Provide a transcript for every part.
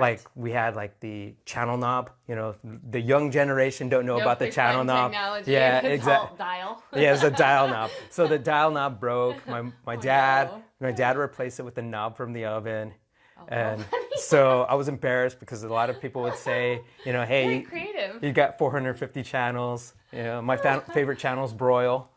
Like we had like the channel knob, you know, the young generation don't know about the channel knob. Technology. Yeah, It's exactly. all dial. Yeah, it's a dial knob. So the dial knob broke. My dad no. replaced it with the knob from the oven. Oh, And funny. so I was embarrassed because a lot of people would say, you know, hey, Very creative. you got 450 channels. You know, my favorite channel is broil.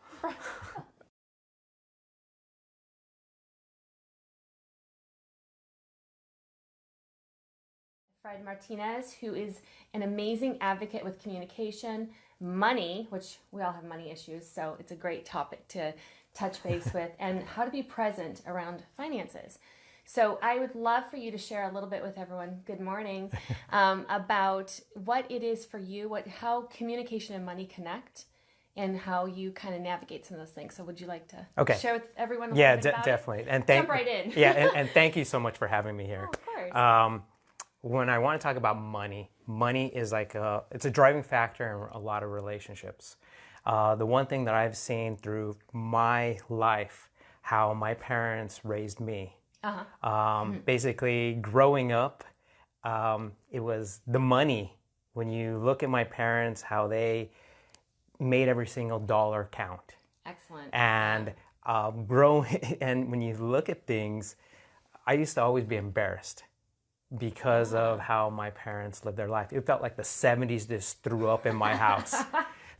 Fred Martinez, who is an amazing advocate with communication, money, which we all have money issues, so it's a great topic to touch base with, and how to be present around finances. So I would love for you to share a little bit with everyone, good morning, about what it is for you, how communication and money connect, and how you kind of navigate some of those things. So would you like to share with everyone a little bit about definitely. it? And jump right in. Yeah, and thank you so much for having me here. Oh, of course. When I want to talk about money, money is like it's a driving factor in a lot of relationships. The one thing that I've seen through my life, how my parents raised me. Basically, growing up, it was the money. When you look at my parents, how they made every single dollar count. Excellent. And and when you look at things, I used to always be embarrassed because of how my parents lived their life. It felt like the 70s just threw up in my house.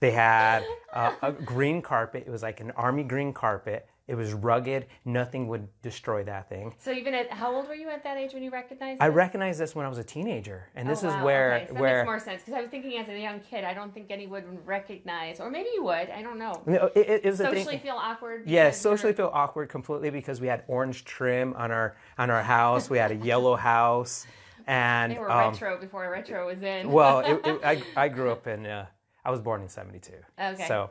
They had a green carpet. It was like an army green carpet. It was rugged. Nothing would destroy that thing. So even how old were you at that age when you recognized I this? recognized this when I was a teenager. And this is wow. where... Okay. So that makes more sense. Because I was thinking as a young kid, I don't think anyone would recognize, or maybe you would, I don't know. It was socially feel awkward? Yeah, socially feel awkward completely because we had orange trim on our house. We had a yellow house. And they were retro before retro was in. Well, I grew up in... I was born in 72. Okay. So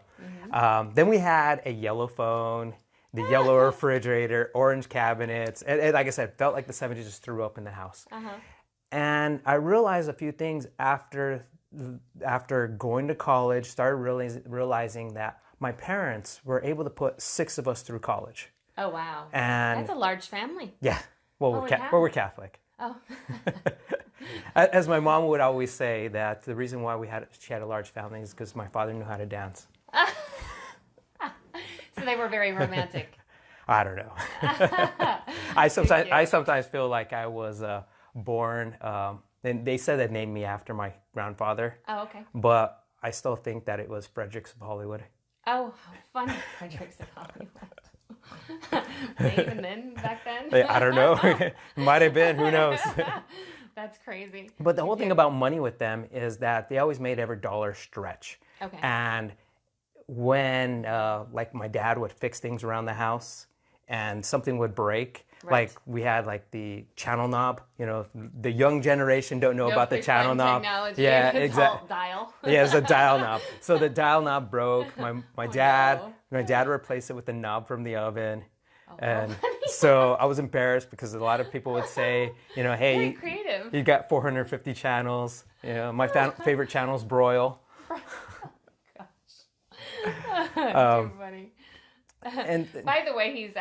then we had a yellow phone, the yellow refrigerator, orange cabinets. And like I said, felt like the 70s just threw up in the house. And I realized a few things after going to college, started realizing that my parents were able to put 6 of us through college. Oh, wow. And that's a large family. Yeah. Well, we're Catholic. Oh. As my mom would always say, that the reason why she had a large family is because my father knew how to dance. So they were very romantic. I don't know. I sometimes feel like I was born. And they said they named me after my grandfather. Oh, okay. But I still think that it was Fredericks of Hollywood. Oh, how funny, Fredericks of Hollywood. Even then, back then? I don't know. It might have been. Who knows? That's crazy. But the whole thing about money with them is that they always made every dollar stretch. Okay. And when, like, my dad would fix things around the house and something would break, like we had like the channel knob, you know, the young generation don't know about the channel knob. Technology. Yeah, it's exactly. all dial. Yeah, it's a dial knob. So the dial knob broke. My dad no. replaced it with the knob from the oven. And funny. so I was embarrassed because a lot of people would say, you know, hey, Very creative. you got 450 channels. You know, my favorite channel is broil. Too funny. And by the way, he is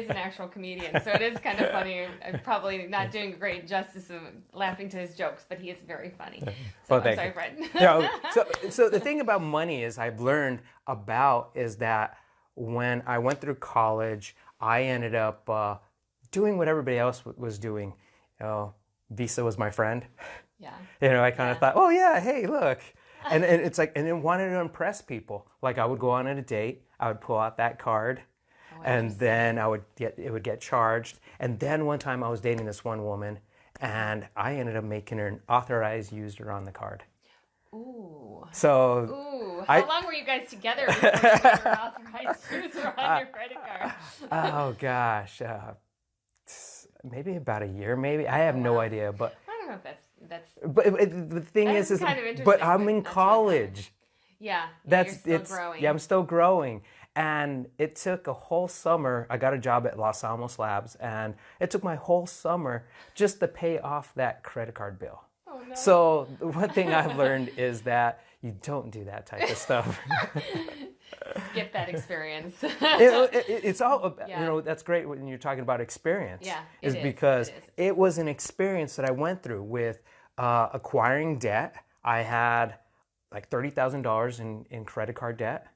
an actual comedian, so it is kind of funny. I'm probably not doing great justice of laughing to his jokes, but he is very funny. So I'm sorry, Fred. So the thing about money I've learned is that when I went through college, I ended up doing what everybody else was doing. You know, Visa was my friend. Yeah. You know, I kind of thought, oh yeah, hey, look. And it's like, and then wanted to impress people. Like I would go on a date, I would pull out that card, and then it would get charged. And then one time I was dating this one woman, and I ended up making her an authorized user on the card. Ooh. So. Ooh. How long were you guys together before you were authorized user on your credit card? Oh gosh, maybe about a year. Maybe I have no idea, but I don't know if that's. But the thing is kind of interesting, but I'm in college. Yeah, you're still growing. Yeah, I'm still growing. And it took a whole summer. I got a job at Los Alamos Labs, and it took my whole summer just to pay off that credit card bill. Oh, no. So one thing I've learned is that you don't do that type of stuff. Skip that experience. It's all about, Yeah. that's great when you're talking about experience. Yeah, is it is. because It is. it was an experience that I went through with acquiring debt. I had like $30,000 in credit card debt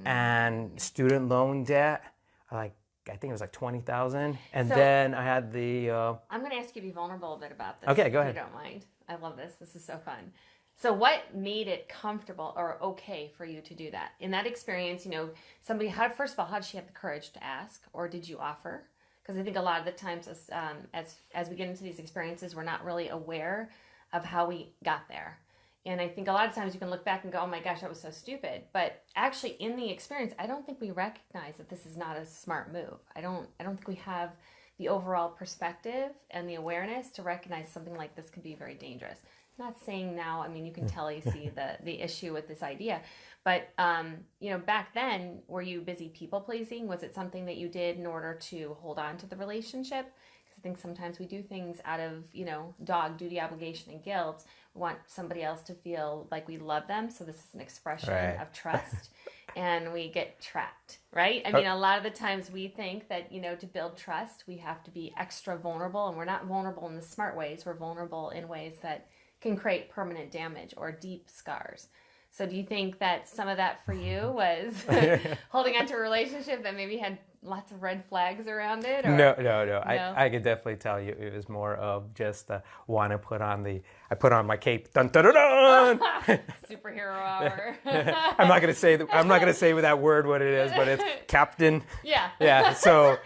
and student loan debt. Like I think it was like 20,000, and So- then I had the. I'm going to ask you to be vulnerable a bit about this. Okay, go if ahead. you don't mind. I love this. This is so fun. So what made it comfortable or okay for you to do that? In that experience, somebody had, first of all, how did she have the courage to ask, or did you offer? Because I think a lot of the times as we get into these experiences, we're not really aware of how we got there. And I think a lot of times you can look back and go, oh my gosh, that was so stupid. But actually in the experience, I don't think we recognize that this is not a smart move. I don't think we have the overall perspective and the awareness to recognize something like this can be very dangerous. Not saying now, I mean, you can tell you see the issue with this idea, but back then, were you busy people pleasing? Was it something that you did in order to hold on to the relationship? Because I think sometimes we do things out of, dog duty, obligation, and guilt. We want somebody else to feel like we love them. So this is an expression Right. of trust. And we get trapped, right? I mean, a lot of the times we think that, to build trust, we have to be extra vulnerable. And we're not vulnerable in the smart ways. We're vulnerable in ways that can create permanent damage or deep scars. So do you think that some of that for you was holding on to a relationship that maybe had lots of red flags around it? Or? No. I could definitely tell you it was more of just want to put on my cape. Dun, dun, dun, dun. Superhero hour. I'm not gonna say with that word what it is, but it's Captain. Yeah. Yeah. So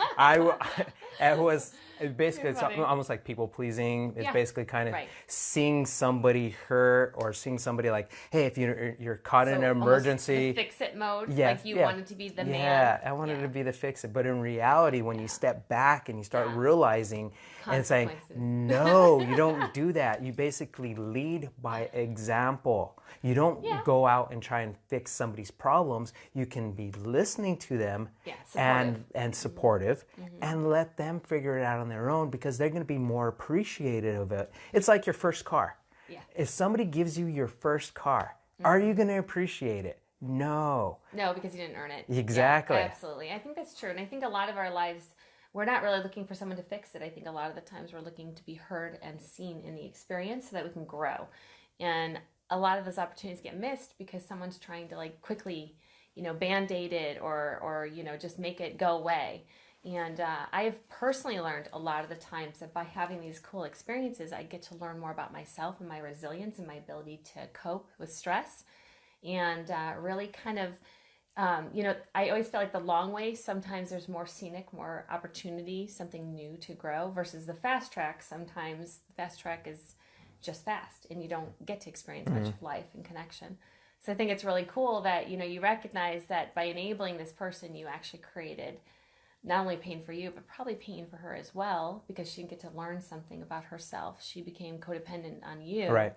it was basically it's funny. almost like people pleasing. It's Yeah. basically kind of Right. seeing somebody hurt or seeing somebody like, hey, if you're caught in So an almost emergency. the fix-it mode. Yes, Like you yeah. wanted to be the man. Yeah, I wanted to be the fix-it. But in reality, when you step back and you start realizing and saying, Consequences. no, you don't do that. You basically lead by example. You don't Yeah. go out and try and fix somebody's problems. You can be listening to them Yeah, and supportive and let them figure it out on their own because they're going to be more appreciative of it. It's like your first car. Yeah. If somebody gives you your first car, are you going to appreciate it? No. No, because you didn't earn it. Exactly. Yeah, absolutely. I think that's true. And I think a lot of our lives, we're not really looking for someone to fix it. I think a lot of the times we're looking to be heard and seen in the experience so that we can grow. And a lot of those opportunities get missed because someone's trying to quickly, band-aid it or just make it go away. And I have personally learned a lot of the times that by having these cool experiences, I get to learn more about myself and my resilience and my ability to cope with stress. And really kind of, I always feel like the long way, sometimes there's more scenic, more opportunity, something new to grow versus the fast track. Sometimes the fast track is just fast and you don't get to experience much of life and connection. So I think it's really cool that, you recognize that by enabling this person, you actually created not only pain for you, but probably pain for her as well, because she didn't get to learn something about herself. She became codependent on you. Right.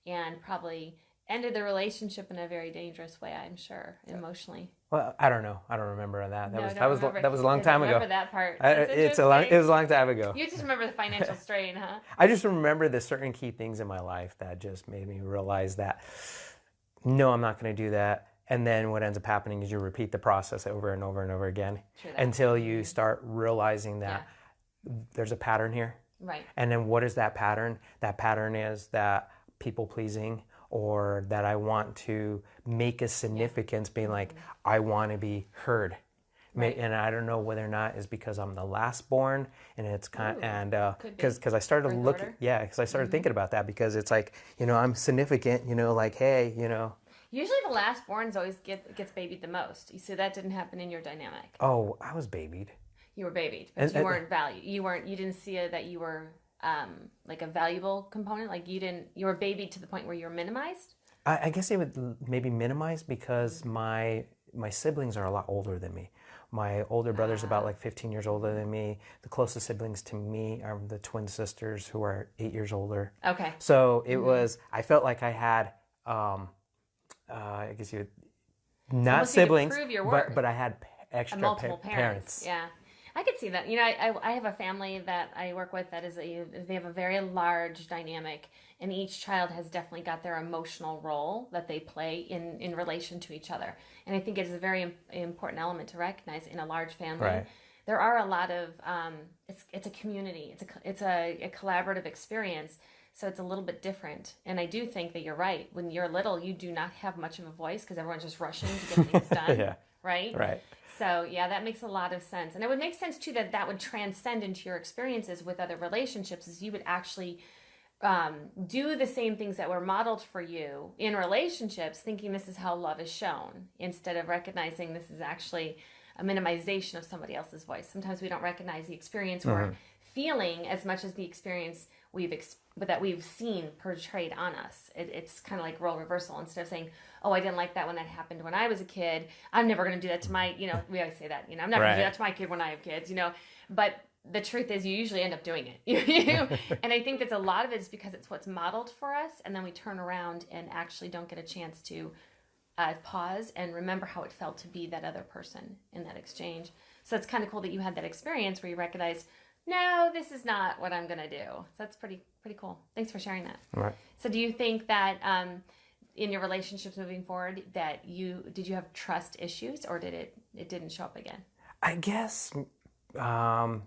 And probably ended the relationship in a very dangerous way, I'm sure, emotionally. Well, I don't know. I don't remember that. No, I don't That was remember. a long I time don't ago. remember that part. It That's was a long time ago. You just remember the financial strain, huh? I just remember the certain key things in my life that just made me realize that no, I'm not going to do that. And then what ends up happening is you repeat the process over and over and over again True that. until you start realizing that there's a pattern here. Right. And then what is that pattern? That pattern is that people pleasing or that I want to make a significance being like, I want to be heard. Right. And I don't know whether or not it's because I'm the last born and it's kind because I started Birth looking, order? because I started thinking about that because it's like, I'm significant, like, hey, Usually the last borns always gets babied the most. You see, that didn't happen in your dynamic. oh, I was babied. You were babied, but you weren't valued. You didn't see that you were like a valuable component. Like you were babied to the point where you were minimized. I guess they would maybe minimize because my siblings are a lot older than me. My older brother's about like 15 years older than me. The closest siblings to me are the twin sisters who are 8 years older. Okay. So it was, I felt like I had, I guess you would, not Almost you could siblings, prove your worth. but I had extra Multiple parents. Yeah. I could see that. I have a family that I work with that they have a very large dynamic, and each child has definitely got their emotional role that they play in relation to each other. And I think it is a very important element to recognize in a large family. Right. There are a lot of it's a community. It's a collaborative experience. So it's a little bit different. And I do think that you're right. When you're little, you do not have much of a voice because everyone's just rushing to get things done. Yeah. Right? Right. So, yeah, that makes a lot of sense. And it would make sense, too, that would transcend into your experiences with other relationships, as you would actually do the same things that were modeled for you in relationships, thinking this is how love is shown, instead of recognizing this is actually a minimization of somebody else's voice. Sometimes we don't recognize the experience we're feeling as much as the experience that we've seen portrayed on us. It's kind of like role reversal. Instead of saying, oh, I didn't like that when that happened when I was a kid, I'm never going to do that to my, we always say that, I'm never going to do that to my kid when I have kids, but the truth is you usually end up doing it. And I think that's a lot of it is because it's what's modeled for us, and then we turn around and actually don't get a chance to pause and remember how it felt to be that other person in that exchange. So it's kind of cool that you had that experience where you recognized, no, this is not what I'm going to do. So that's pretty cool. Thanks for sharing that. Right. So do you think that in your relationships moving forward that did you have trust issues, or it didn't show up again? I guess I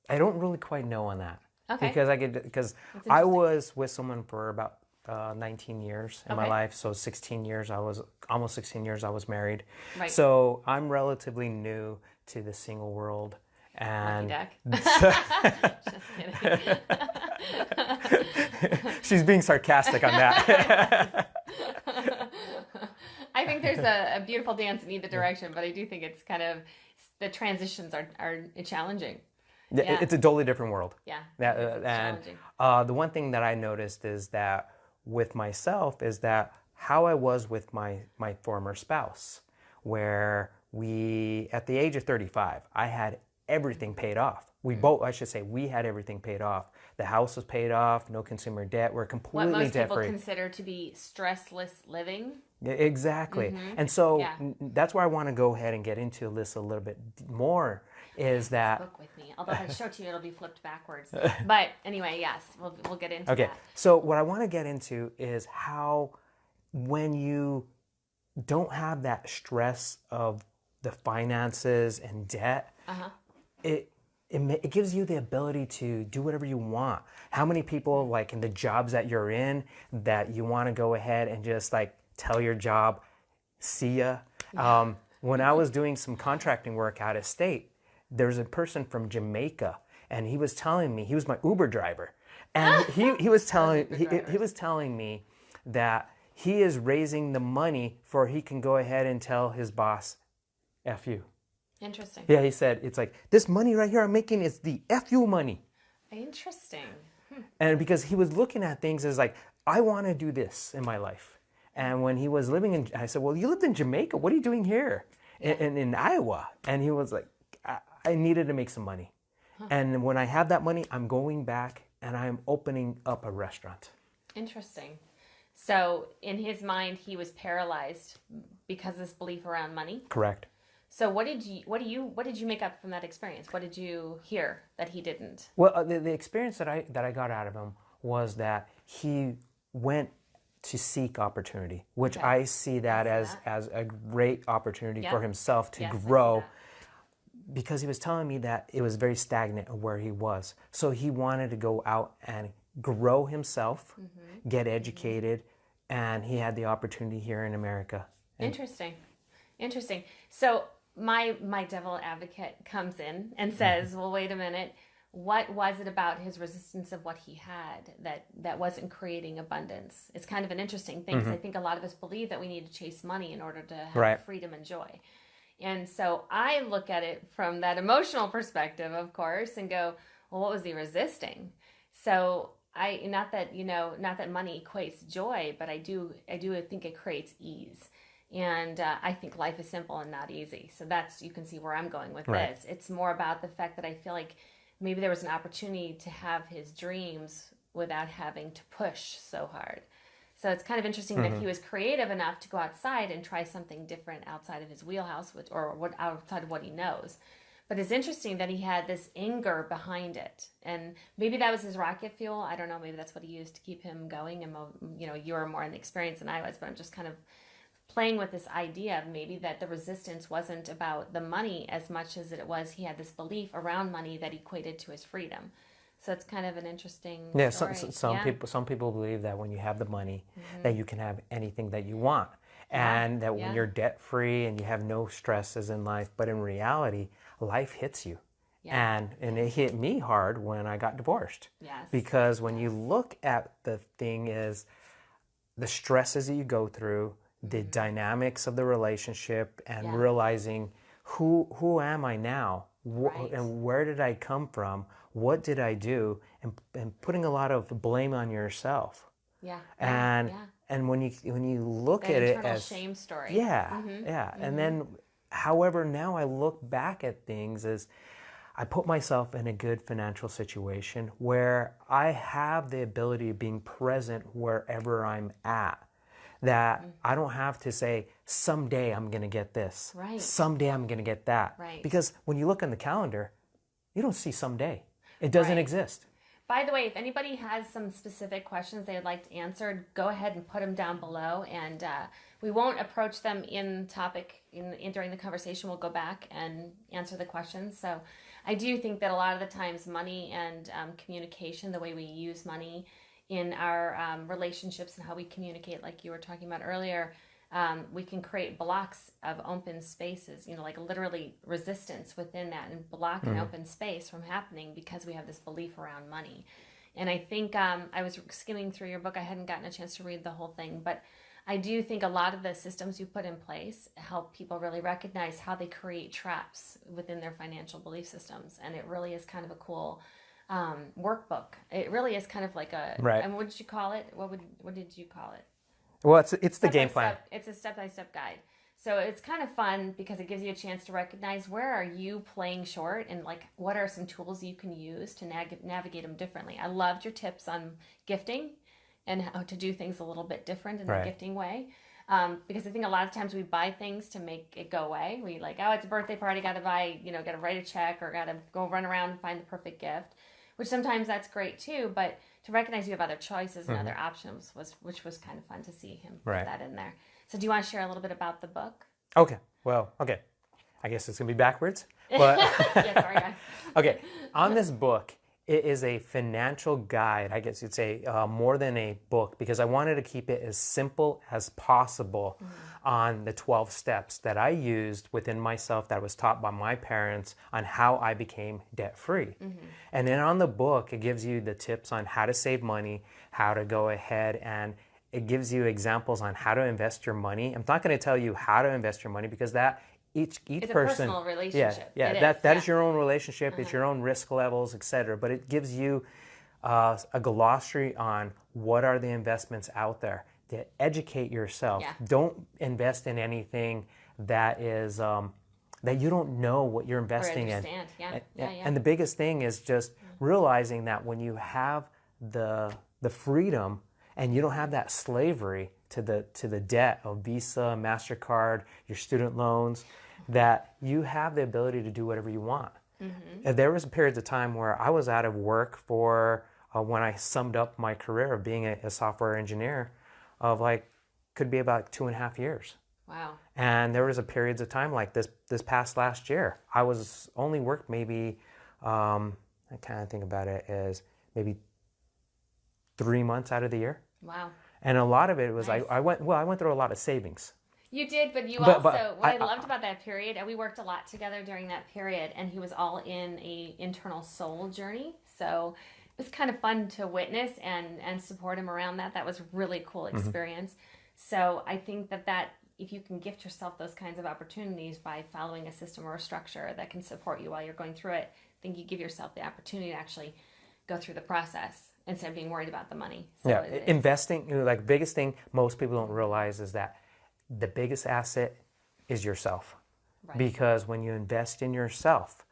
don't really quite know on that. Okay. Because I was with someone for about 19 years in my life. So 16 years, almost 16 years I was married. Right. So I'm relatively new to the single world. And Just kidding. She's being sarcastic on that. I think there's a beautiful dance in either direction, but I do think it's kind of, the transitions are challenging. Yeah. It's a totally different world. Yeah. And the one thing that I noticed is that with myself is that how I was with my former spouse, where at the age of 35, I had everything paid off. We had everything paid off. The house was paid off, no consumer debt. We're completely debt-free. What most people consider to be stressless living. Exactly. And so that's where I want to go ahead and get into this a little bit more, is that... Book with me. Although if I show it to you, it'll be flipped backwards. But anyway, yes, we'll get into that. Okay, so what I want to get into is how when you don't have that stress of the finances and debt, it gives you the ability to do whatever you want. How many people, like in the jobs that you're in, that you want to go ahead and just like tell your job, see ya? When I was doing some contracting work out of state, there's a person from Jamaica, and he was telling me, he was my Uber driver, and he was telling me that he is raising the money for he can go ahead and tell his boss, F you. Interesting. Yeah, he said, it's like, this money right here I'm making is the F you money. Interesting. And because he was looking at things as like, I want to do this in my life. And when he was living I said, well, you lived in Jamaica. What are you doing here in Iowa? And he was like, I needed to make some money. And when I have that money, I'm going back and I'm opening up a restaurant. Interesting. So in his mind, he was paralyzed because of this belief around money? Correct. So what did you make up from that experience? What did you hear that he didn't? Well, the experience that I got out of him was that he went to seek opportunity, which I see that as a great opportunity for himself to grow, because he was telling me that it was very stagnant of where he was. So he wanted to go out and grow himself, get educated, and he had the opportunity here in America. Interesting. So my devil advocate comes in and says, well, wait a minute. What was it about his resistance of what he had that wasn't creating abundance? It's kind of an interesting thing, because I think a lot of us believe that we need to chase money in order to have freedom and joy. And so I look at it from that emotional perspective, of course, and go, well, what was he resisting? So not that money equates joy, but I do think it creates ease. And I think life is simple and not easy. So you can see where I'm going with this. It's more about the fact that I feel like maybe there was an opportunity to have his dreams without having to push so hard. So it's kind of interesting that he was creative enough to go outside and try something different outside of his wheelhouse, outside of what he knows. But it's interesting that he had this anger behind it. And maybe that was his rocket fuel. I don't know. Maybe that's what he used to keep him going. And, you were more in the experience than I was, but I'm just kind of playing with this idea of maybe that the resistance wasn't about the money as much as it was he had this belief around money that equated to his freedom. So it's kind of an interesting story. Some people believe that when you have the money, that you can have anything that you want. And that when you're debt free and you have no stresses in life, but in reality, life hits you. And it hit me hard when I got divorced. Because when you look at the thing is the stresses that you go through, the dynamics of the relationship, and realizing who am I now? And where did I come from? What did I do? And putting a lot of blame on yourself. And when you look at it as shame story. And then, however, now I look back at things as I put myself in a good financial situation where I have the ability of being present wherever I'm at. That I don't have to say, someday I'm going to get this. Someday I'm going to get that. Because when you look on the calendar, you don't see someday. It doesn't exist. By the way, if anybody has some specific questions they'd like answered, go ahead and put them down below, and we won't approach them in topic during the conversation. We'll go back and answer the questions. So I do think that a lot of the times money and communication, the way we use money in our relationships and how we communicate, like you were talking about earlier, we can create blocks of open spaces, like literally resistance within that, and block an open space from happening because we have this belief around money. And I think I was skimming through your book. I hadn't gotten a chance to read the whole thing, but I do think a lot of the systems you put in place help people really recognize how they create traps within their financial belief systems. And it really is kind of a cool workbook. It really is kind of like a, and what did you call it? What did you call it? Well, it's the game plan. It's a step-by-step guide. So it's kind of fun because it gives you a chance to recognize where are you playing short, and like what are some tools you can use to navigate them differently. I loved your tips on gifting and how to do things a little bit different in the gifting way. Because I think a lot of times we buy things to make it go away. We like, it's a birthday party, got to buy, got to write a check, or got to go run around and find the perfect gift, which sometimes that's great too, but to recognize you have other choices and other options, which was kind of fun to see him put that in there. So do you want to share a little bit about the book? Okay. I guess it's going to be backwards. But Sorry, guys. Okay. On this book, it is a financial guide, I guess you'd say, more than a book, because I wanted to keep it as simple as possible on the 12 steps that I used within myself that was taught by my parents on how I became debt-free. And then on the book, it gives you the tips on how to save money, how to go ahead, and it gives you examples on how to invest your money. I'm not going to tell you how to invest your money because that each it's person, a personal relationship. That is your own relationship. It's your own risk levels, etc. But it gives you a glossary on what are the investments out there. To educate yourself. Don't invest in anything that is that you don't know what you're investing in. And the biggest thing is just realizing that when you have the freedom and you don't have that slavery to the debt of Visa, MasterCard, your student loans, that you have the ability to do whatever you want. There was periods of time where I was out of work for when I summed up my career of being a software engineer of could be about 2.5 years. Wow. And there was a periods of time like this past last year. I was only worked maybe, I kind of think about it as maybe 3 months out of the year. Wow. And a lot of it was, nice. I went through a lot of savings. You did, but what I loved about that period, and we worked a lot together during that period, and he was all in a internal soul journey. So it was kind of fun to witness and support him around that. That was a really cool experience. So I think that if you can gift yourself those kinds of opportunities by following a system or a structure that can support you while you're going through it, I think you give yourself the opportunity to actually go through the process instead of being worried about the money. So investing, biggest thing most people don't realize is that the biggest asset is yourself. Right. Because when you invest in yourself,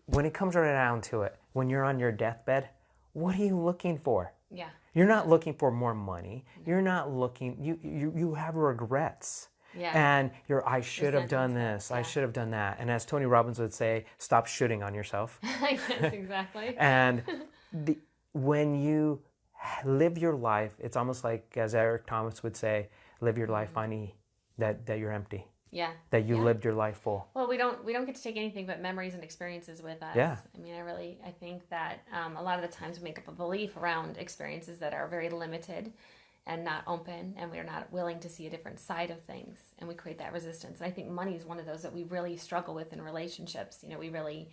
when it comes right down to it, when you're on your deathbed, what are you looking for? Yeah. You're not looking for more money. No. You're not looking, you have regrets. Yeah. And I should have done Resentment's this, I should have done that. And as Tony Robbins would say, stop shooting on yourself. Yes, exactly. And when you live your life, it's almost like, as Eric Thomas would say, live your life finding that you're empty. Yeah. That you Yeah. lived your life full. Well, we don't get to take anything but memories and experiences with us. Yeah. I mean, I think that a lot of the times we make up a belief around experiences that are very limited and not open, and we're not willing to see a different side of things, and we create that resistance. And I think money is one of those that we really struggle with in relationships. We really,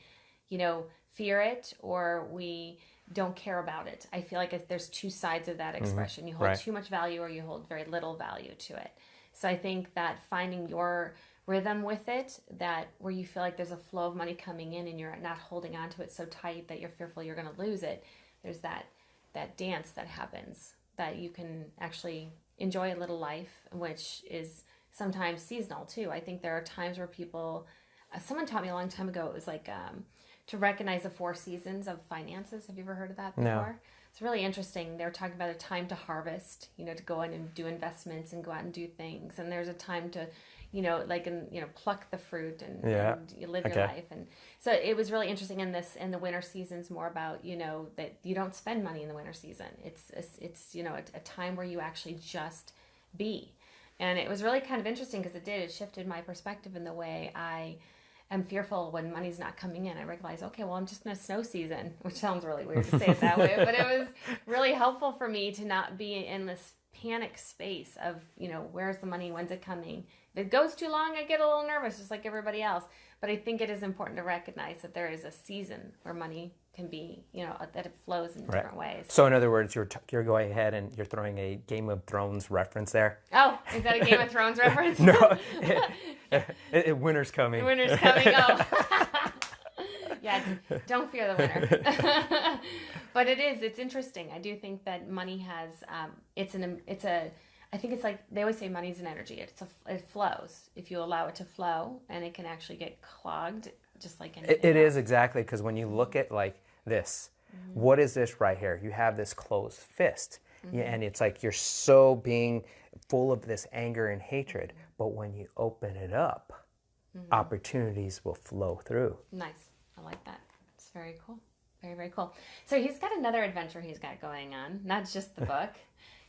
fear it, or we don't care about it. I feel like if there's two sides of that expression. You hold Right. too much value, or you hold very little value to it. So I think that finding your rhythm with it, that where you feel like there's a flow of money coming in and you're not holding on to it so tight that you're fearful you're going to lose it, there's that dance that happens, that you can actually enjoy a little life, which is sometimes seasonal too. I think there are times where people, someone taught me a long time ago, it was like to recognize the 4 seasons of finances. Have you ever heard of that before? No. It's really interesting. They were talking about a time to harvest, to go in and do investments and go out and do things. And there's a time to, pluck the fruit and you live your life. And so it was really interesting in the winter season's more about, that you don't spend money in the winter season. It's a time where you actually just be. And it was really kind of interesting because it shifted my perspective in the way I am fearful when money's not coming in. I realized, okay, well, I'm just in a snow season, which sounds really weird to say it that way, but it was really helpful for me to not be in this panic space of, where's the money? When's it coming? If it goes too long, I get a little nervous, just like everybody else. But I think it is important to recognize that there is a season where money can be, that it flows in different ways. So in other words, you're going ahead and you're throwing a Game of Thrones reference there. Oh, is that a Game of Thrones reference? No, winter's coming. Winter's coming. Oh, yeah. Don't fear the winter. But it's interesting. I do think that money has. I think it's like they always say, money's an energy. It flows if you allow it to flow, and it can actually get clogged, just like anything. It is exactly, because when you look at like this, what is this right here? You have this closed fist, and it's like you're so being full of this anger and hatred. But when you open it up, opportunities will flow through. Nice. I like that. It's very cool. Very, very cool. So he's got another adventure he's got going on, not just the book.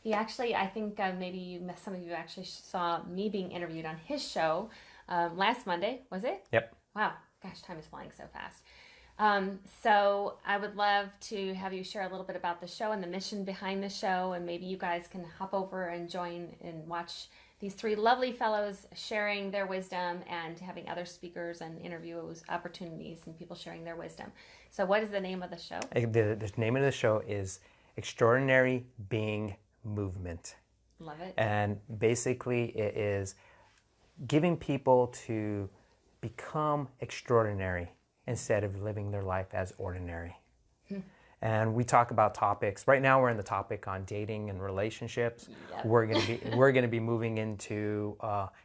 He actually, I think maybe some of you actually saw me being interviewed on his show last Monday, was it? Yep. Wow. Gosh, time is flying so fast. So I would love to have you share a little bit about the show and the mission behind the show, and maybe you guys can hop over and join and watch these 3 lovely fellows sharing their wisdom and having other speakers and interviews opportunities and people sharing their wisdom. So what is the name of the show? The name of the show is Extraordinary Being Movement. Love it. And basically it is giving people to become extraordinary instead of living their life as ordinary. And we talk about topics. Right now we're in the topic on dating and relationships. Yep. We're going to be moving into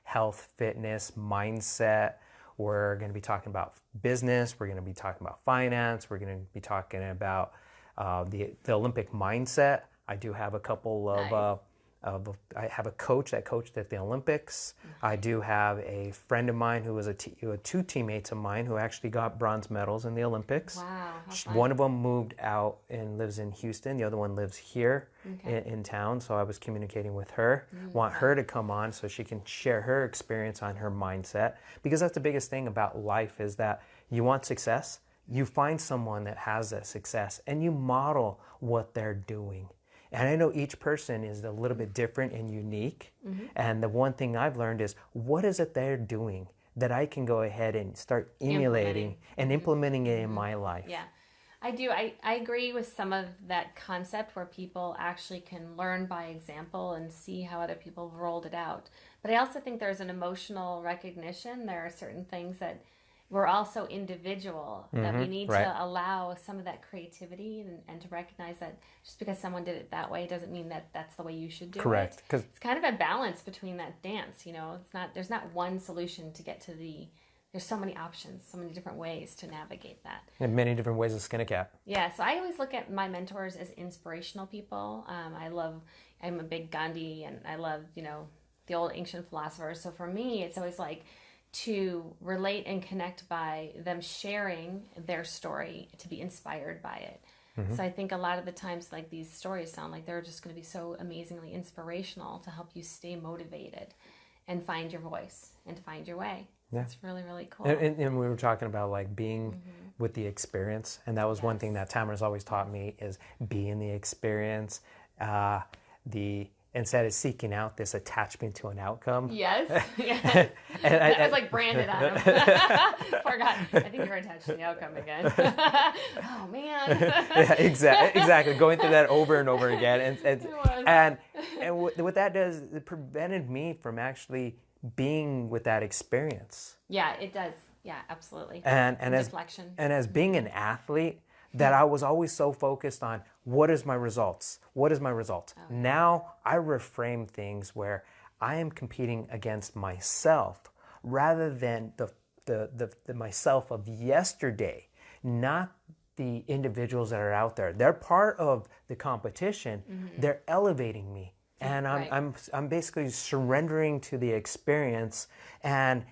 health, fitness, mindset. We're going to be talking about business. We're going to be talking about finance. We're going to be talking about the Olympic mindset. I do have a couple of I have a coach that coached at the Olympics. I do have a friend of mine who was 2 teammates of mine who actually got bronze medals in the Olympics. Wow, how fun. One of them moved out and lives in Houston. The other one lives here in town. So I was communicating with her. Want her to come on so she can share her experience on her mindset. Because that's the biggest thing about life, is that you want success. You find someone that has that success and you model what they're doing. And I know each person is a little bit different and unique. And the one thing I've learned is, what is it they're doing that I can go ahead and start emulating and implementing it in my life? Yeah, I do. I agree with some of that concept where people actually can learn by example and see how other people have rolled it out. But I also think there's an emotional recognition. There are certain things that we're also individual, that we need to allow some of that creativity and to recognize that just because someone did it that way doesn't mean that that's the way you should do it. Correct. It's kind of a balance between that dance, there's not one solution to get to there's so many options, so many different ways to navigate that. And many different ways to skin a cat. Yeah, so I always look at my mentors as inspirational people. I'm a big Gandhi, and I love, the old ancient philosophers. So for me, it's always like to relate and connect by them sharing their story, to be inspired by it. So I think a lot of the times, like, these stories sound like they're just going to be so amazingly inspirational to help you stay motivated and find your voice and to find your way. Yeah. It's really, really cool. And we were talking about like being with the experience, and that was one thing that Tamara's always taught me is be in the experience. Instead of seeking out this attachment to an outcome. Yes. Yes. I was like branded on him. Forgot. I think you're attached to the outcome again. Oh man. Yeah, exactly. Going through that over and over again, and what that does, it prevented me from actually being with that experience. Yeah, it does. Yeah, absolutely. And deflection. as being an athlete, that I was always so focused on what is my results? What is my result? Oh. Now I reframe things where I am competing against myself rather than the myself of yesterday, not the individuals that are out there. They're part of the competition. They're elevating me. And I'm basically surrendering to the experience and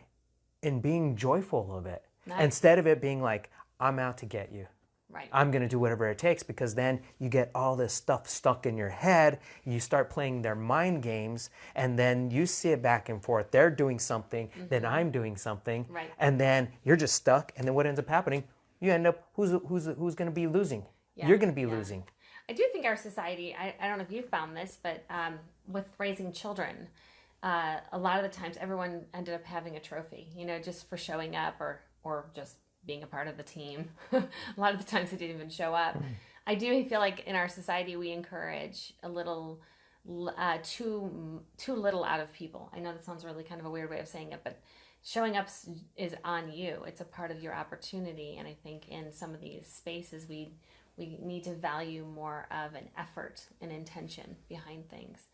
being joyful of it. Nice. Instead of it being like, I'm out to get you. Right. I'm going to do whatever it takes, because then you get all this stuff stuck in your head. You start playing their mind games, and then you see it back and forth. They're doing something, then I'm doing something, right. And then you're just stuck. And then what ends up happening? You end up who's going to be losing? Yeah. You're going to be losing. I do think our society. I don't know if you found this, but with raising children, a lot of the times everyone ended up having a trophy. Just for showing up or just being a part of the team. A lot of the times they didn't even show up. I do feel like in our society we encourage a little too little out of people. I know that sounds really kind of a weird way of saying it, but showing up is on you. It's a part of your opportunity, and I think in some of these spaces we need to value more of an effort and intention behind things.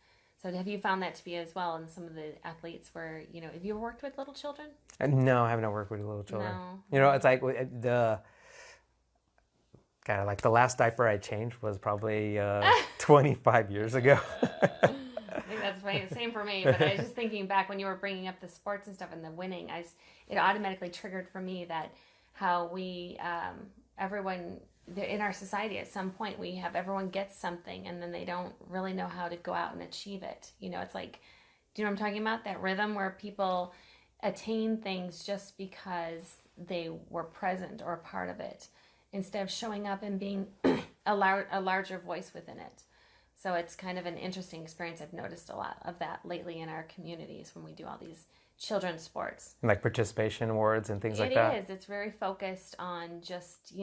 So have you found that to be as well in some of the athletes where, have you worked with little children? No, I have not worked with little children. No. It's like the last diaper I changed was probably 25 years ago. I think that's the same for me, but I was just thinking back when you were bringing up the sports and stuff and the winning, it automatically triggered for me that how we, everyone in our society at some point we have everyone gets something and then they don't really know how to go out and achieve it. It's like, do you know what I'm talking about? That rhythm where people attain things just because they were present or a part of it, instead of showing up and being a larger voice within it. So it's kind of an interesting experience. I've noticed a lot of that lately in our communities when we do all these children's sports. Like participation awards and things like that? It is. It's very focused on just,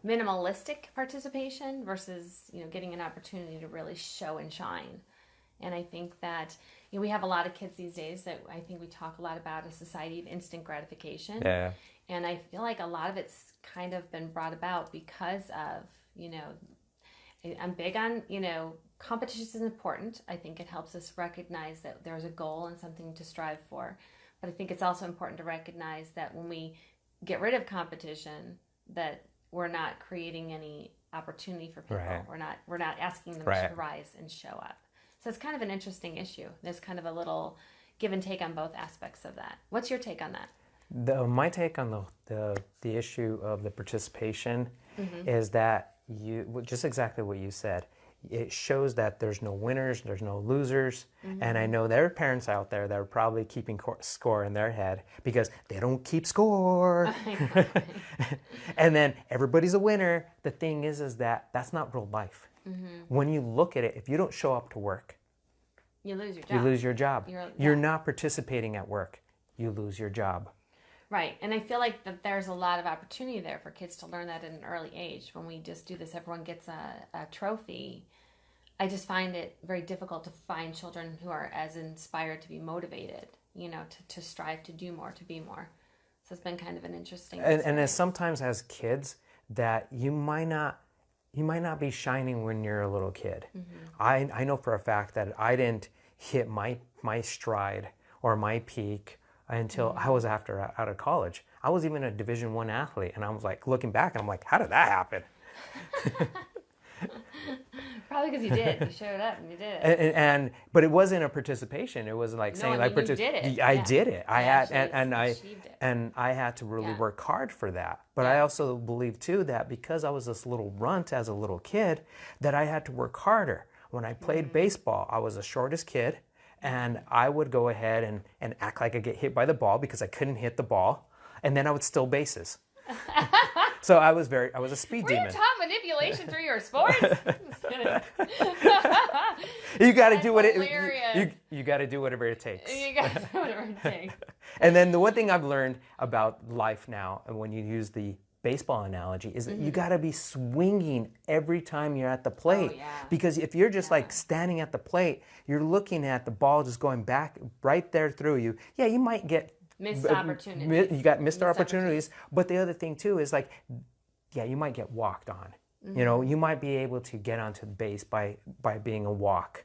minimalistic participation versus, getting an opportunity to really show and shine. And I think that we have a lot of kids these days that I think we talk a lot about a society of instant gratification. Yeah. And I feel like a lot of it's kind of been brought about because of, I'm big on, competition is important. I think it helps us recognize that there's a goal and something to strive for. But I think it's also important to recognize that when we get rid of competition, that we're not creating any opportunity for people. Right. We're not asking them to rise and show up. So it's kind of an interesting issue. There's kind of a little give and take on both aspects of that. What's your take on that? My take on the issue of the participation is that just exactly what you said. It shows that there's no winners, there's no losers, and I know there are parents out there that are probably keeping score in their head because they don't keep score. And then everybody's a winner. The thing is that that's not real life. When you look at it, if you don't show up to work, you lose your job. You lose your job. You're not participating at work. You lose your job. Right. And I feel like that there's a lot of opportunity there for kids to learn that at an early age. When we just do this, everyone gets a trophy. I just find it very difficult to find children who are as inspired to be motivated, to strive to do more, to be more. So it's been kind of an interesting and as sometimes as kids that you might not be shining when you're a little kid. I know for a fact that I didn't hit my stride or my peak until I was out of college. I was even a Division I athlete, and I was like looking back, and I'm like, how did that happen? Probably because you did. You showed up and you did it. But it wasn't a participation. It was like No, saying, I like, mean, you did it. I Yeah. did it. I You had, actually achieved it. and I had to really Yeah. work hard for that. But I Yeah. also believe too that because I was this little runt as a little kid, that I had to work harder. When I played baseball, I was the shortest kid, and I would go ahead and act like I get hit by the ball because I couldn't hit the ball, and then I would steal bases. So I was a speed Were demon. you taught manipulation through your sports? Just kidding. You got to That's do what hilarious. you got to do whatever it takes. You got to do whatever it takes. And then the one thing I've learned about life now, and when you use the baseball analogy, is that you got to be swinging every time you're at the plate. Oh, yeah. Because if you're just like standing at the plate, you're looking at the ball just going back right there through you. Yeah, you might get Missed opportunities. You got missed opportunities. But the other thing too is like, yeah, you might get walked on. You know, you might be able to get onto the base by being a walk.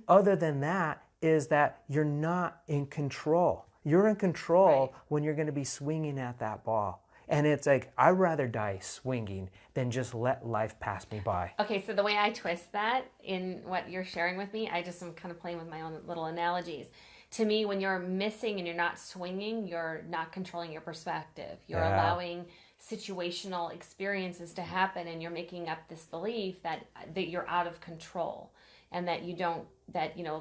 Other than that is that you're not in control. You're in control when you're going to be swinging at that ball. And it's like, I'd rather die swinging than just let life pass me by. Okay, so the way I twist that in what you're sharing with me, I just am kind of playing with my own little analogies. To me, when you're missing and you're not swinging, you're not controlling your perspective. You're allowing situational experiences to happen, and you're making up this belief that you're out of control and that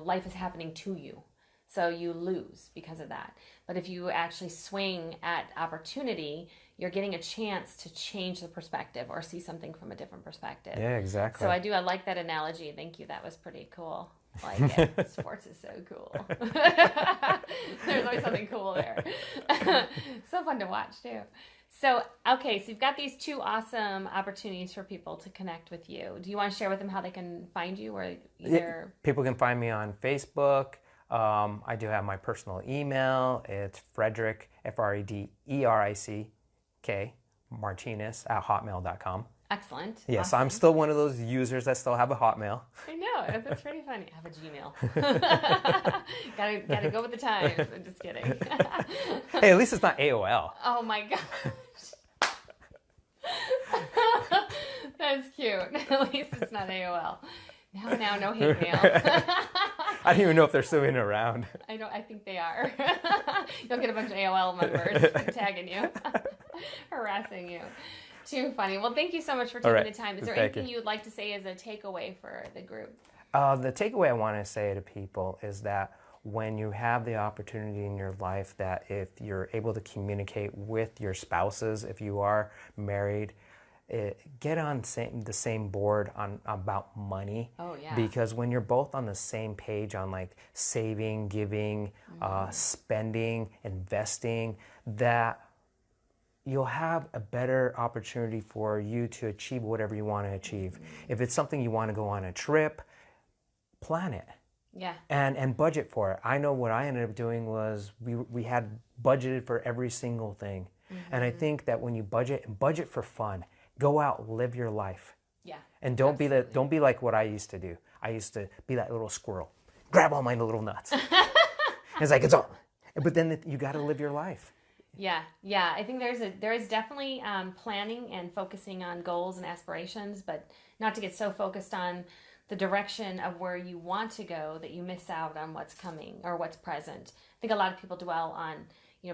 life is happening to you. So you lose because of that. But if you actually swing at opportunity, you're getting a chance to change the perspective or see something from a different perspective. Yeah, exactly. So I like that analogy. Thank you. That was pretty cool. I like it. Sports is so cool. There's always something cool there. So fun to watch too. So, okay, so you've got these two awesome opportunities for people to connect with you. Do you want to share with them how they can find you, or either? People can find me on Facebook. I do have my personal email. It's Frederick, Frederick, Martinez @hotmail.com. Excellent. Yes, Awesome. I'm still one of those users that still have a Hotmail. I know, that's pretty funny. I have a Gmail. gotta go with the times. I'm just kidding. Hey, at least it's not AOL. Oh my gosh. That's cute. At least it's not AOL. Now, no hate mail. I don't even know if they're still in around. I think they are. You'll get a bunch of AOL members tagging you, harassing you. Too funny. Well, thank you so much for taking the time. Is there anything you would like to say as a takeaway for the group? The takeaway I want to say to people is that when you have the opportunity in your life, that if you're able to communicate with your spouses, if you are married, get on the same board about money. Oh, yeah. Because when you're both on the same page on like saving, giving, spending, investing, that you'll have a better opportunity for you to achieve whatever you want to achieve. If it's something you want to go on a trip, plan it. Yeah. And budget for it. I know what I ended up doing was we had budgeted for every single thing. And I think that when you budget for fun. Go out, live your life. Yeah. And don't be like what I used to do. I used to be that little squirrel. Grab all my little nuts. It's like, it's all. But then you got to live your life. Yeah. I think there is definitely planning and focusing on goals and aspirations, but not to get so focused on the direction of where you want to go that you miss out on what's coming or what's present. I think a lot of people dwell on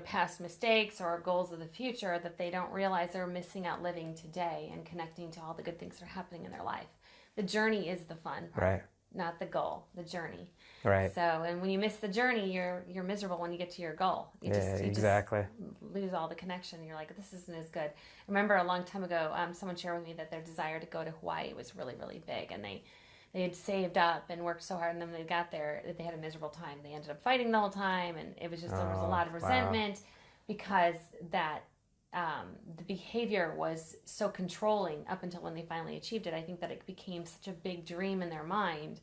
past mistakes or goals of the future that they don't realize they're missing out living today and connecting to all the good things that are happening in their life. The journey is the fun part, right? Not the goal, the journey. Right. So, and when you miss the journey, you're miserable when you get to your goal. You exactly. just lose all the connection. You're like, this isn't as good. I remember a long time ago, someone shared with me that their desire to go to Hawaii was really, really big, and they had saved up and worked so hard, and then when they got there, they had a miserable time. They ended up fighting the whole time, and it was just there was a lot of resentment because that the behavior was so controlling up until when they finally achieved it. I think that it became such a big dream in their mind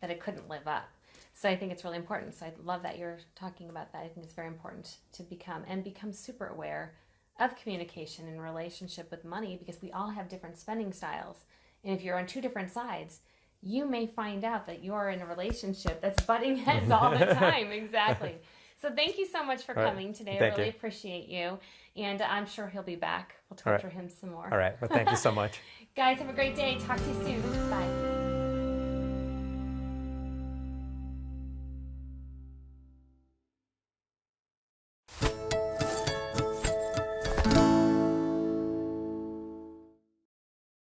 that it couldn't live up. So I think it's really important. So I love that you're talking about that. I think it's very important to become super aware of communication and relationship with money, because we all have different spending styles. And if you're on two different sides, you may find out that you're in a relationship that's butting heads all the time. Exactly. So thank you so much for coming today. I really appreciate you. And I'm sure he'll be back. We'll talk to him some more. All right. Well, thank you so much. Guys, have a great day. Talk to you soon. Bye.